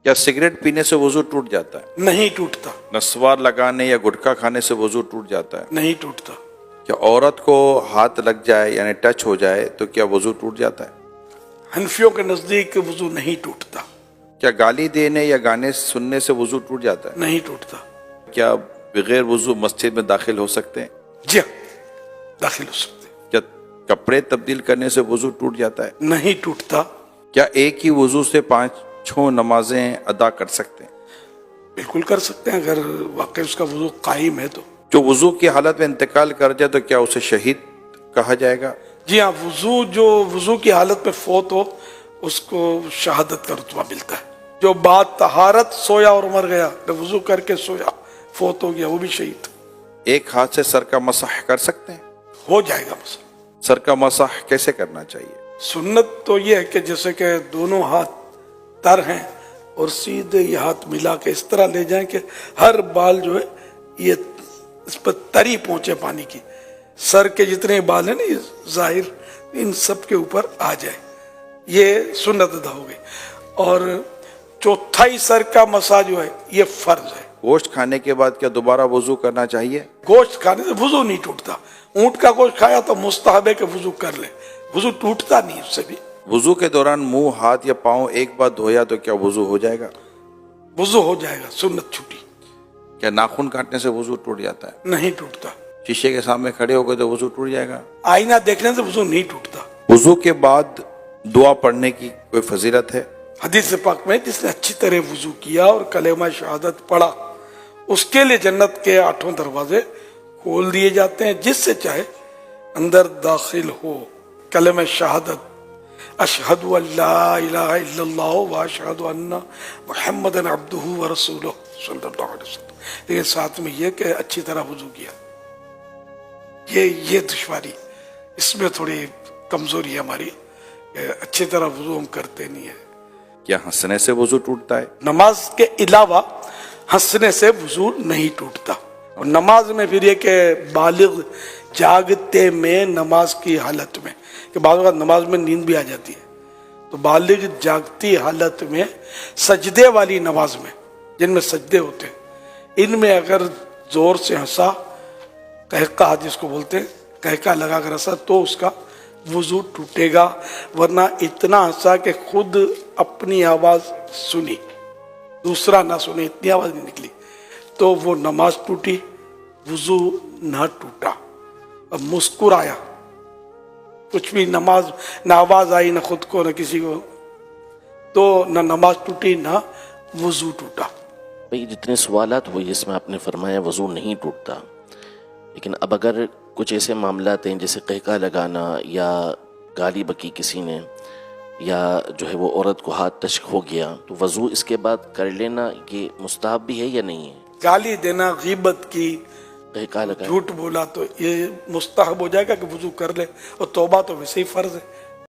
کیا سگریٹ پینے سے وضو ٹوٹ جاتا ہے؟ نہیں ٹوٹتا، نسوار لگانے یا گٹکا کھانے سے وضو ٹوٹ جاتا ہے؟ نہیں ٹوٹتا۔ کیا عورت کو ہاتھ لگ جائے یعنی ٹچ ہو جائے تو کیا وضو ٹوٹ جاتا ہے؟ حنفیوں کے نزدیک وضو نہیں ٹوٹتا، کیا گالی دینے یا گانے سننے سے وضو ٹوٹ جاتا ہے؟ نہیں ٹوٹتا۔ کیا بغیر وضو مسجد میں داخل ہو سکتے ہیں؟ جی ہاں، داخل ہو سکتے، کیا کپڑے تبدیل کرنے سے وضو ٹوٹ جاتا ہے؟ نہیں ٹوٹتا۔ کیا ایک ہی وضو سے 5 نمازیں ادا کر سکتے ہیں؟ بالکل کر سکتے ہیں، اگر واقعی اس کا وضو قائم ہے تو۔ جو وضو کی حالت میں انتقال کر جائے تو کیا اسے شہید کہا جائے گا؟ جی ہاں، جو وضو کی حالت میں فوت ہو اس کو شہادت کا رتبہ ملتا ہے۔ جو بعد طہارت سویا اور مر گیا، وضو کر کے سویا فوت ہو گیا، وہ بھی شہید ایک ہاتھ سے سر کا مسح کر سکتے ہیں؟ ہو جائے گا۔ مثلا سر کا مسح کیسے کرنا چاہیے؟ سنت تو یہ ہے کہ جیسے کہ دونوں ہاتھ تر ہیں اور سیدھے یہ ہاتھ ملا کے اس طرح لے جائیں کہ ہر بال جو ہے یہ اس پر تری پہنچے پانی کی، سر کے جتنے بال ہیں نا یہ ظاہر ان سب کے اوپر آ جائے، یہ سنت ادا ہو گئی۔ اور چوتھائی سر کا مسا جو ہے یہ فرض ہے۔ گوشت کھانے کے بعد کیا دوبارہ وضو کرنا چاہیے؟ گوشت کھانے سے وضو نہیں ٹوٹتا، اونٹ کا گوشت کھایا تو مستحب ہے کہ وضو کر لے، وضو ٹوٹتا نہیں اس سے بھی۔ وضو کے دوران منہ، ہاتھ یا پاؤں ایک بار دھویا تو کیا وضو ہو جائے گا؟ وضو ہو جائے گا، سنت چھوٹی، کیا ناخن کاٹنے سے وضو ٹوٹ جاتا ہے؟ نہیں ٹوٹتا۔ شیشے کے سامنے کھڑے ہو گئے تو وضو ٹوٹ جائے گا؟ آئینہ دیکھنے سے وضو نہیں ٹوٹتا۔ وضو کے بعد دعا پڑھنے کی کوئی فضیلت ہے؟ حدیث پاک میں جس نے اچھی طرح وضو کیا اور کلمہ شہادت پڑھا اس کے لیے جنت کے 8 دروازے کھول دیے جاتے ہیں، جس سے چاہے اندر داخل ہو۔ کلمہ شہادت اشہد ان لا الہ الا اللہ واشہد ان محمد عبدہ ورسولہ صلی اللہ علیہ وسلم، لیکن ساتھ میں یہ کہ اچھی طرح وضو کیا۔ یہ دشواری، اس میں تھوڑی کمزوری ہے ہماری، اچھی طرح وضو ہم کرتے نہیں ہیں۔ کیا ہنسنے سے وضو ٹوٹتا ہے؟ نماز کے علاوہ ہنسنے سے وضو نہیں ٹوٹتا۔ اور نماز میں پھر یہ کہ بالغ جاگتے میں نماز کی حالت میں، کہ بعض اوقات نماز میں نیند بھی آ جاتی ہے، تو بالغ جاگتی حالت میں سجدے والی نماز میں جن میں سجدے ہوتے ہیں، ان میں اگر زور سے ہنسا، قہقہ جس کو بولتے ہیں، قہقہ لگا کر ہنسا تو اس کا وضو ٹوٹے گا، ورنہ اتنا ہنسا کہ خود اپنی آواز سنی، دوسرا نہ سنے، اتنی آواز نہیں نکلی، تو وہ نماز ٹوٹی، وضو نہ ٹوٹا۔ اب مسکرایا، کچھ بھی نماز نہ آواز آئی، نہ خود کو نہ کسی کو، تو نہ نماز ٹوٹی نہ وضو ٹوٹا۔ بھئی جتنے سوالات ہوئے جس میں آپ نے فرمایا وضو نہیں ٹوٹتا، لیکن اب اگر کچھ ایسے معاملات ہیں جیسے قہقہ لگانا یا گالی بکی کسی نے، یا جو ہے وہ عورت کو ہاتھ ٹچ ہو گیا، تو وضو اس کے بعد کر لینا یہ مستحب بھی ہے یا نہیں ہے؟ گالی دینا، غیبت کی، قہقہ لگانا، جھوٹ بولا تو یہ مستحب ہو جائے گا کہ وضو کر لے، اور توبہ تو ویسے ہی فرض ہے۔